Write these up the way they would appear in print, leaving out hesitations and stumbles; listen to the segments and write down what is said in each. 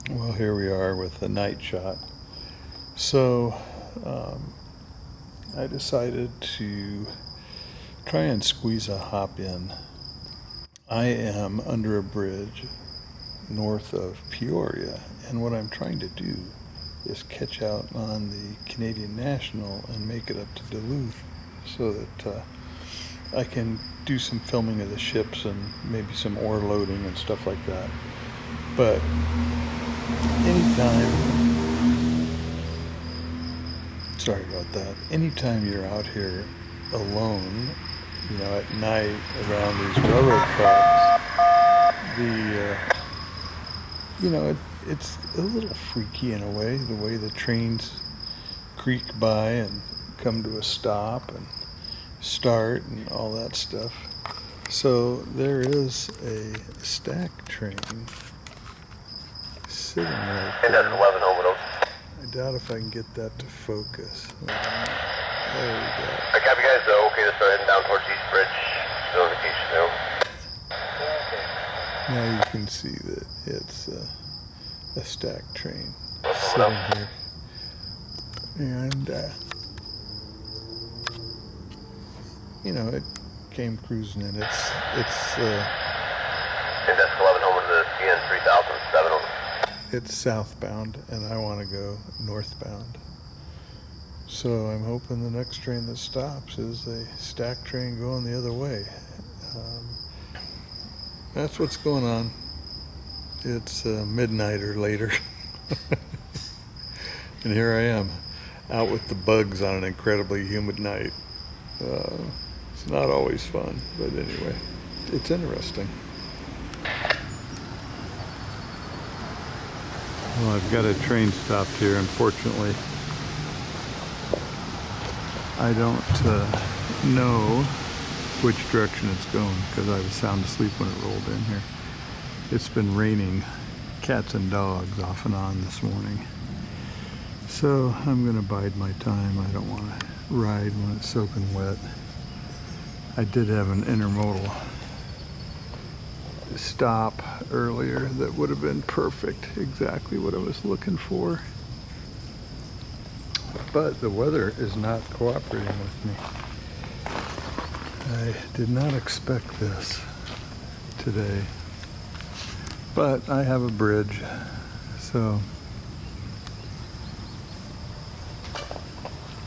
Well, here we are with the night shot. So, I decided to try and squeeze a hop in. I am under a bridge north of Peoria, and what I'm trying to do is catch out on the Canadian National and make it up to Duluth so that I can do some filming of the ships and maybe some ore loading and stuff like that. But anytime you're out here alone, at night around these railroad tracks, it's a little freaky in a way, the way the trains creak by and come to a stop and start and all that stuff. So there is a stack train sitting right there. And that's 11 over. I doubt if I can get that to focus. There we go. I copy, guys. Okay to start heading down towards East Bridge. Notification now. Now you can see that it's a stack train sitting here. And, it came cruising in. And that's 11 over to the CN 3007 over. It's southbound, and I want to go northbound. So I'm hoping the next train that stops is a stack train going the other way. That's what's going on. It's midnight or later. And here I am, out with the bugs on an incredibly humid night. It's not always fun, but anyway, it's interesting. Well, I've got a train stopped here. Unfortunately, I don't know which direction it's going because I was sound asleep when it rolled in here. It's been raining cats and dogs off and on this morning. So I'm going to bide my time. I don't want to ride when it's soaking wet. I did have an intermodal stop earlier that would have been perfect, exactly what I was looking for. But the weather is not cooperating with me. I did not expect this today. But I have a bridge, so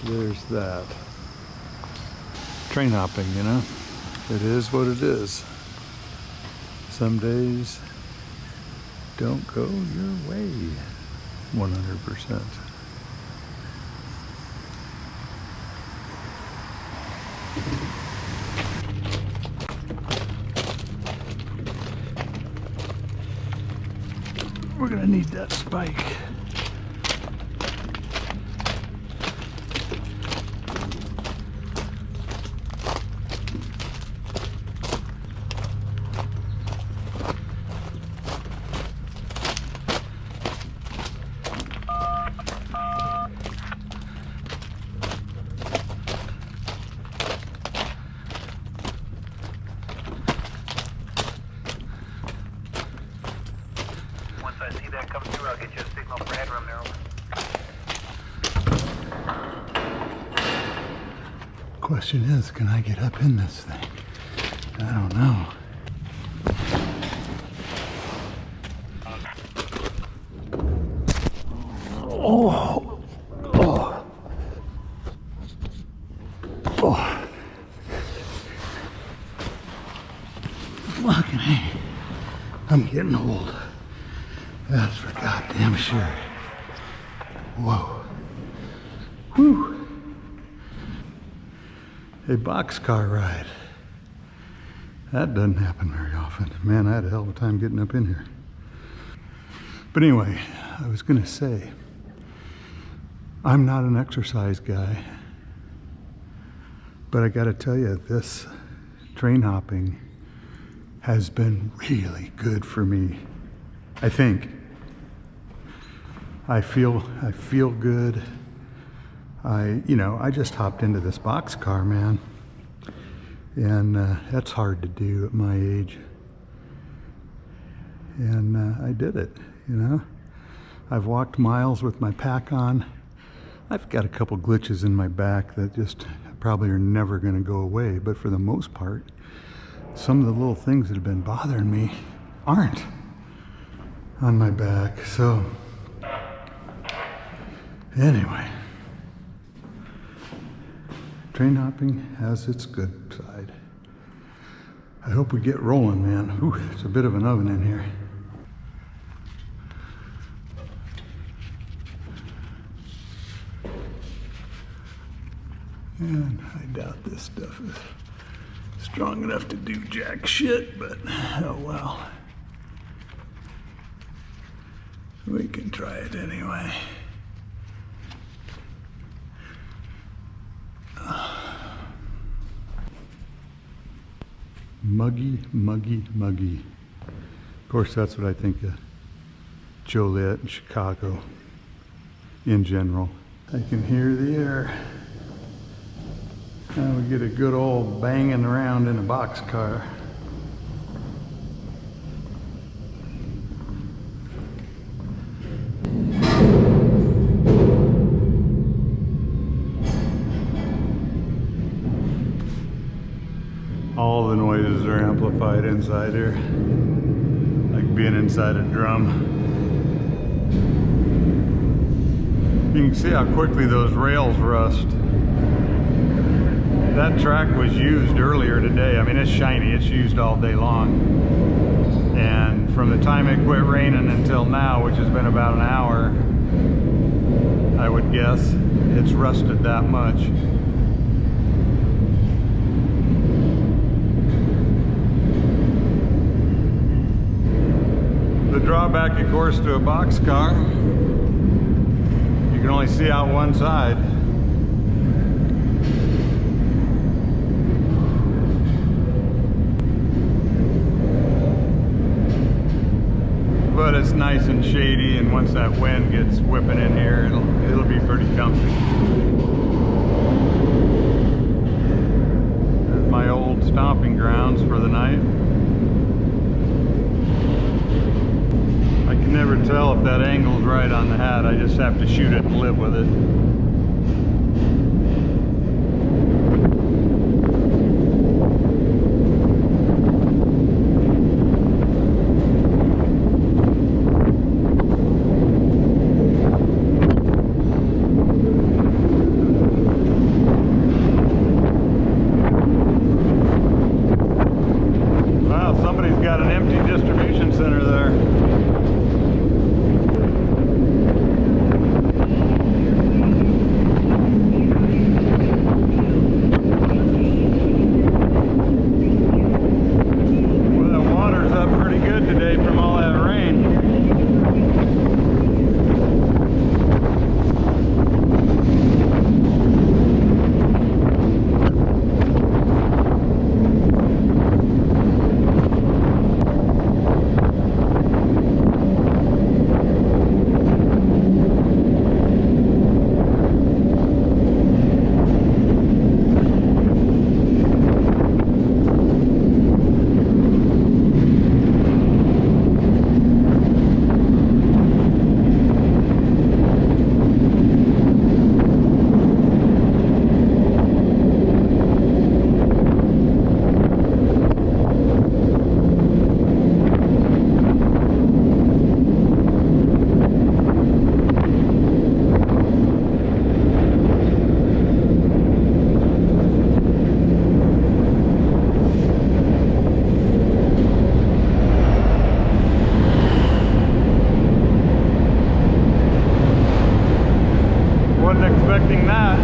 there's that. Train hopping, it is what it is. Some days don't go your way 100%. We're gonna need that spike. I see that come through, I'll get you a signal for headroom there. Question is, can I get up in this thing? I don't know. Oh, oh, oh. Fucking hey, I'm getting old. That's for goddamn sure. Whoa. Whew. A boxcar ride. That doesn't happen very often. Man, I had a hell of a time getting up in here. But anyway, I was gonna say, I'm not an exercise guy, but I gotta tell you, this train hopping has been really good for me. I think. I feel good. I just hopped into this boxcar, man. And that's hard to do at my age. And I did it, I've walked miles with my pack on. I've got a couple glitches in my back that just probably are never going to go away, but for the most part, some of the little things that have been bothering me aren't on my back. So anyway, train hopping has its good side. I hope we get rolling, man. Ooh, it's a bit of an oven in here. And I doubt this stuff is strong enough to do jack shit, but oh well. We can try it anyway. Muggy, muggy, muggy. Of course, that's what I think of Joliet and Chicago in general. I can hear the air. Now we get a good old banging around in a boxcar. All the noises are amplified inside here, like being inside a drum. You can see how quickly those rails rust. That track was used earlier today. I mean, it's shiny, it's used all day long. And from the time it quit raining until now, which has been about an hour, I would guess, it's rusted that much. The drawback, of course, to a boxcar, you can only see out one side. But it's nice and shady, and once that wind gets whipping in here, it'll be pretty comfy. There's my old stomping grounds for the night. I can never tell if that angle's right on the hat. I just have to shoot it and live with it. Got an empty distribution center there. Well, the water's up pretty good today from all that rain. Expecting that.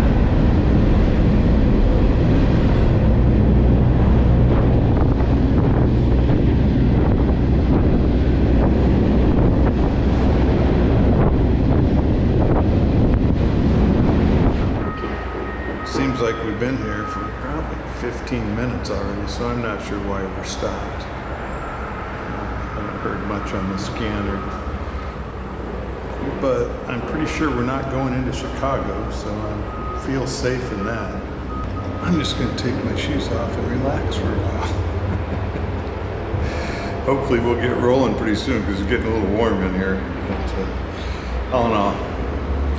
Seems like we've been here for probably 15 minutes already, so I'm not sure why we're stopped. I haven't heard much on the scanner. But I'm pretty sure we're not going into Chicago, so I feel safe in that. I'm just going to take my shoes off and relax for a while. Hopefully we'll get rolling pretty soon because it's getting a little warm in here. But, all in all,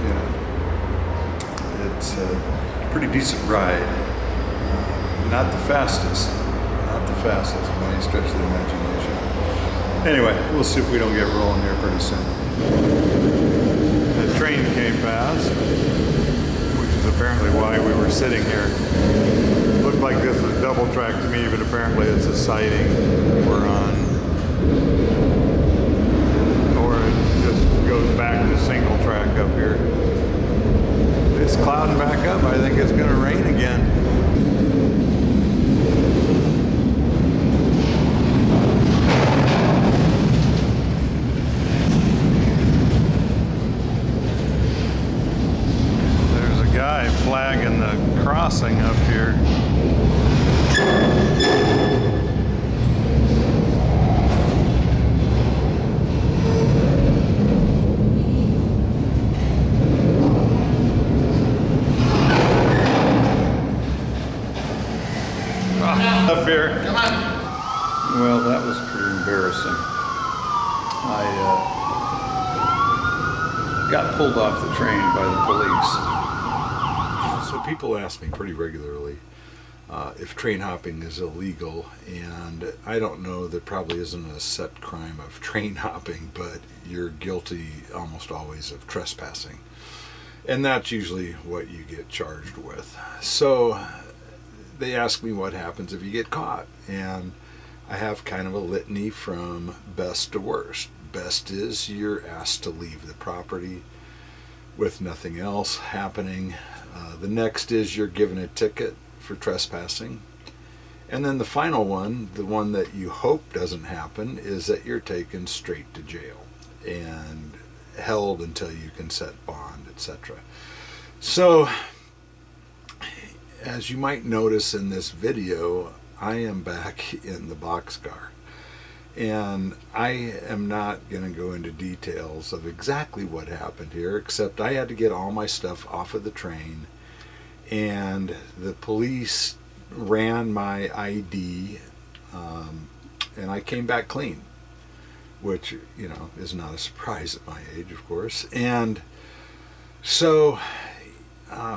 yeah, it's a pretty decent ride. Not the fastest by any stretch of the imagination. Anyway, we'll see if we don't get rolling here pretty soon. The train came past, which is apparently why we were sitting here. Looked like this was double track to me, but apparently it's a siding we're on. Or it just goes back to single track up here. It's clouding back up. I think it's going to rain again. Flagging the crossing up here. Up here. Come on. Well, that was pretty embarrassing. I got pulled off the train by the police. So people ask me pretty regularly if train hopping is illegal, and I don't know, there probably isn't a set crime of train hopping, but you're guilty almost always of trespassing. And that's usually what you get charged with. So they ask me what happens if you get caught, and I have kind of a litany from best to worst. Best is you're asked to leave the property with nothing else happening. The next is you're given a ticket for trespassing. And then the final one, the one that you hope doesn't happen, is that you're taken straight to jail and held until you can set bond, etc. So, as you might notice in this video, I am back in the boxcar. And I am not going to go into details of exactly what happened here, except I had to get all my stuff off of the train, and the police ran my ID, and I came back clean, which, you know, is not a surprise at my age, of course. And so,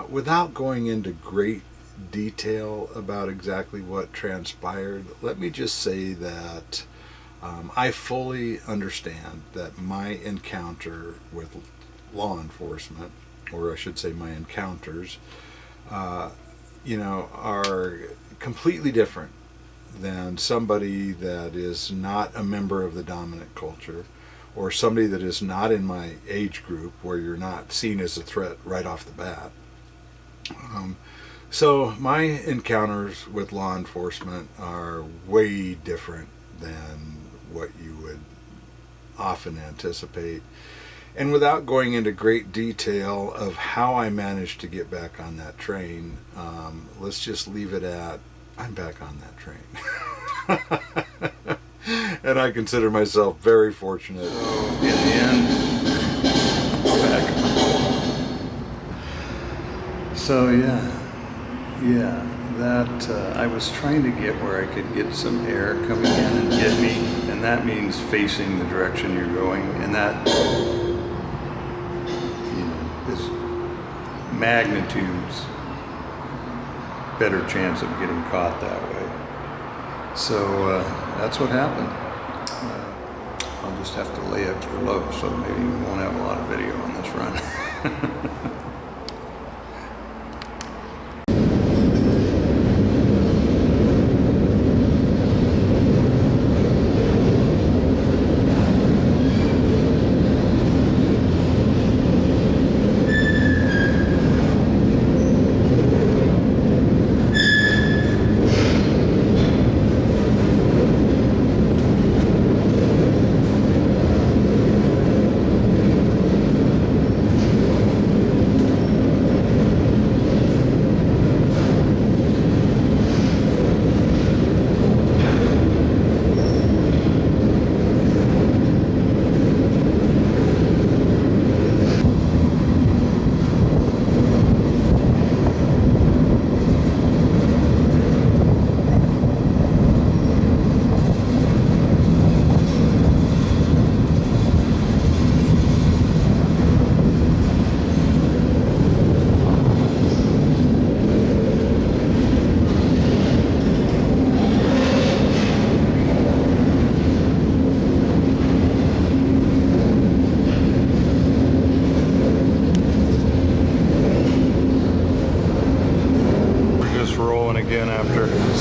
without going into great detail about exactly what transpired, let me just say that I fully understand that my encounter with law enforcement, or I should say my encounters, you know, are completely different than somebody that is not a member of the dominant culture, or somebody that is not in my age group where you're not seen as a threat right off the bat. So my encounters with law enforcement are way different than what you would often anticipate. And without going into great detail of how I managed to get back on that train, let's just leave it at, I'm back on that train. And I consider myself very fortunate. In the end, we're back. So yeah, that I was trying to get where I could get some air coming in and get me, and that means facing the direction you're going, and that, you know, is magnitudes better chance of getting caught that way. So that's what happened. I'll just have to lay extra low, so maybe we won't have a lot of video on this run.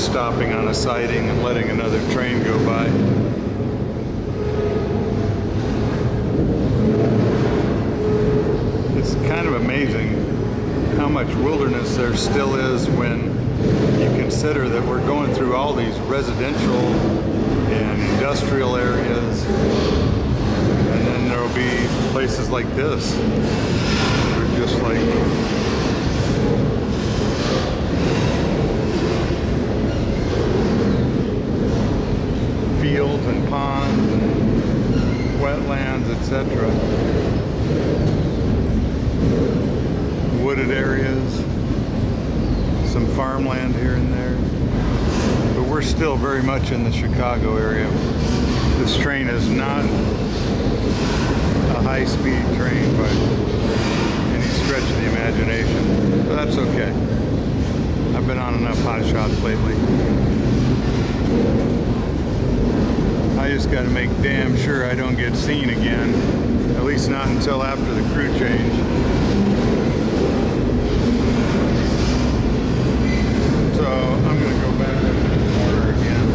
stopping on a siding and letting another train go by. It's kind of amazing how much wilderness there still is when you consider that we're going through all these residential and industrial areas, and then there will be places like this. They're just like fields and ponds and wetlands, etc. Wooded areas, some farmland here and there. But we're still very much in the Chicago area. This train is not a high-speed train by any stretch of the imagination, but that's okay. I've been on enough hot shots lately. I just got to make damn sure I don't get seen again, at least not until after the crew change. So I'm going to go back up to the corner again.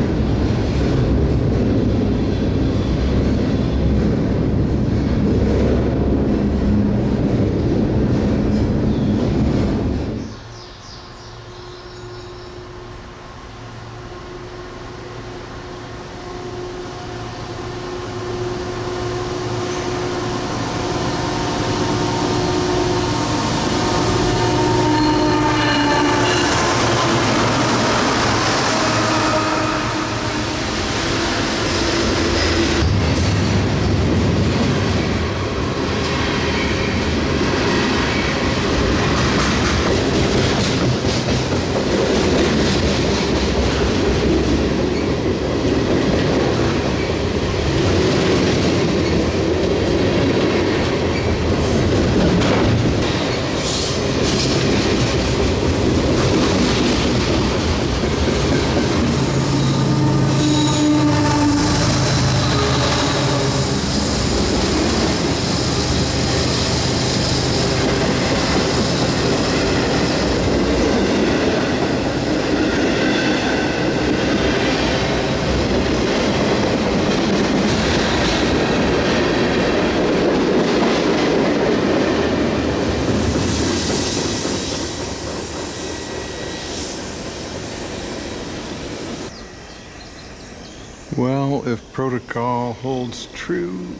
Well, if protocol holds true,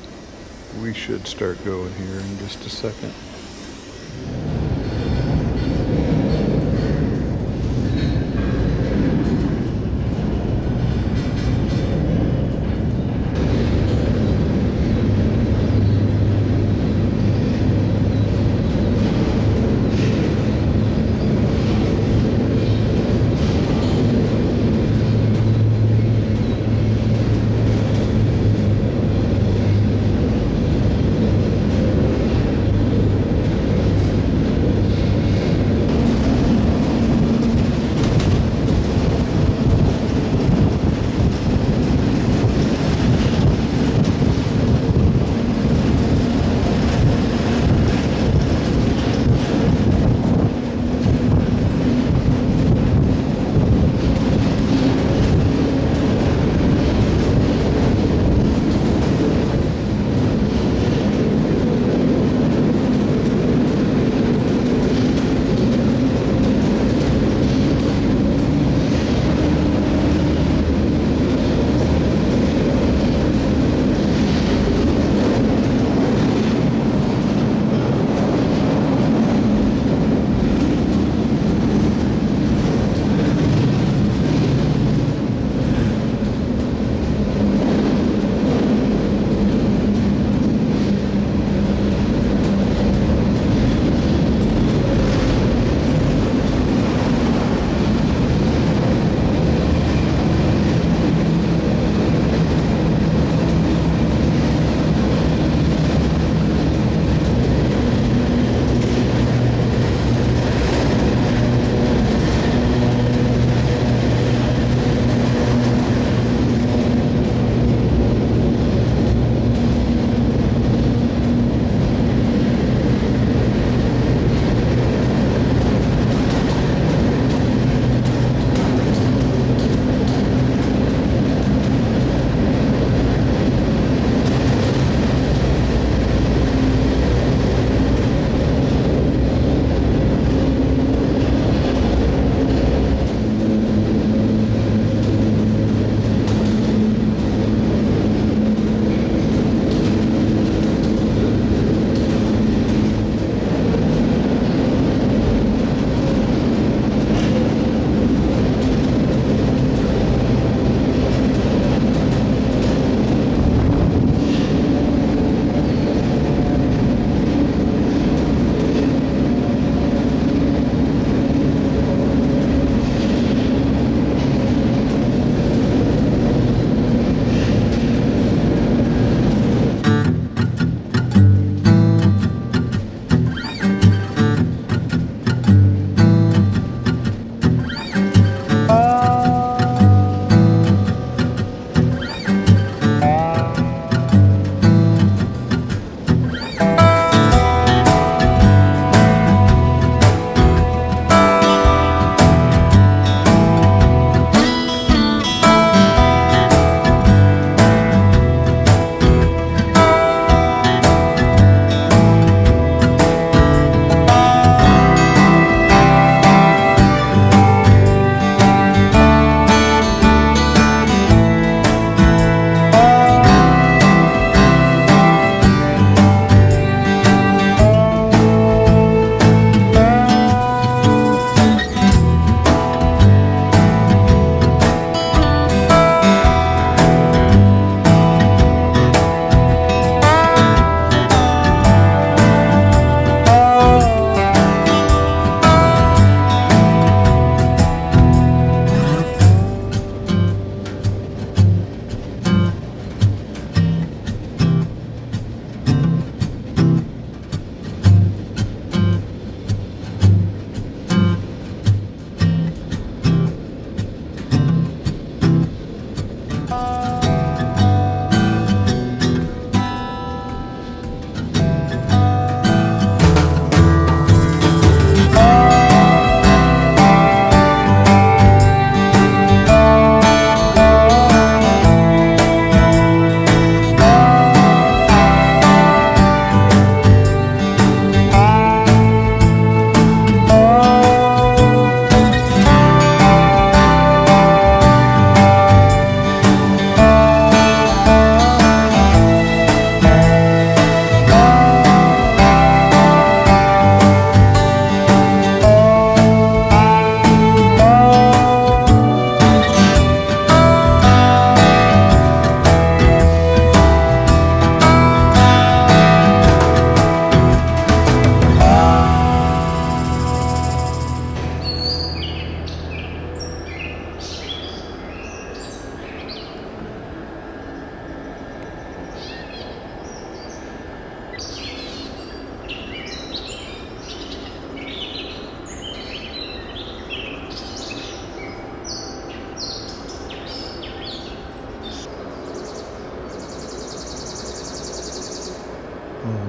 we should start going here in just a second.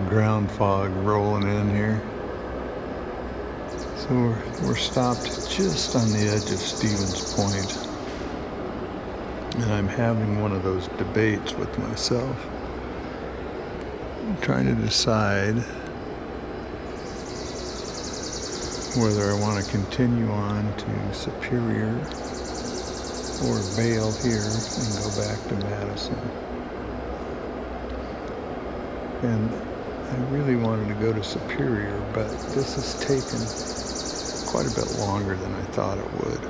Ground fog rolling in here. So we're stopped just on the edge of Stevens Point. And I'm having one of those debates with myself. I'm trying to decide whether I want to continue on to Superior or bail here and go back to Madison. And I really wanted to go to Superior, but this has taken quite a bit longer than I thought it would.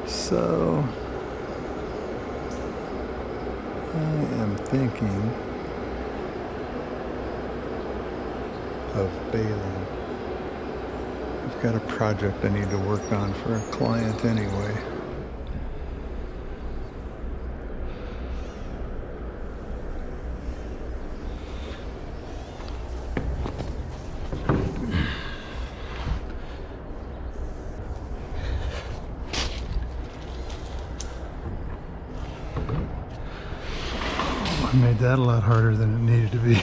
So I am thinking of bailing. I've got a project I need to work on for a client anyway. I made that a lot harder than it needed to be.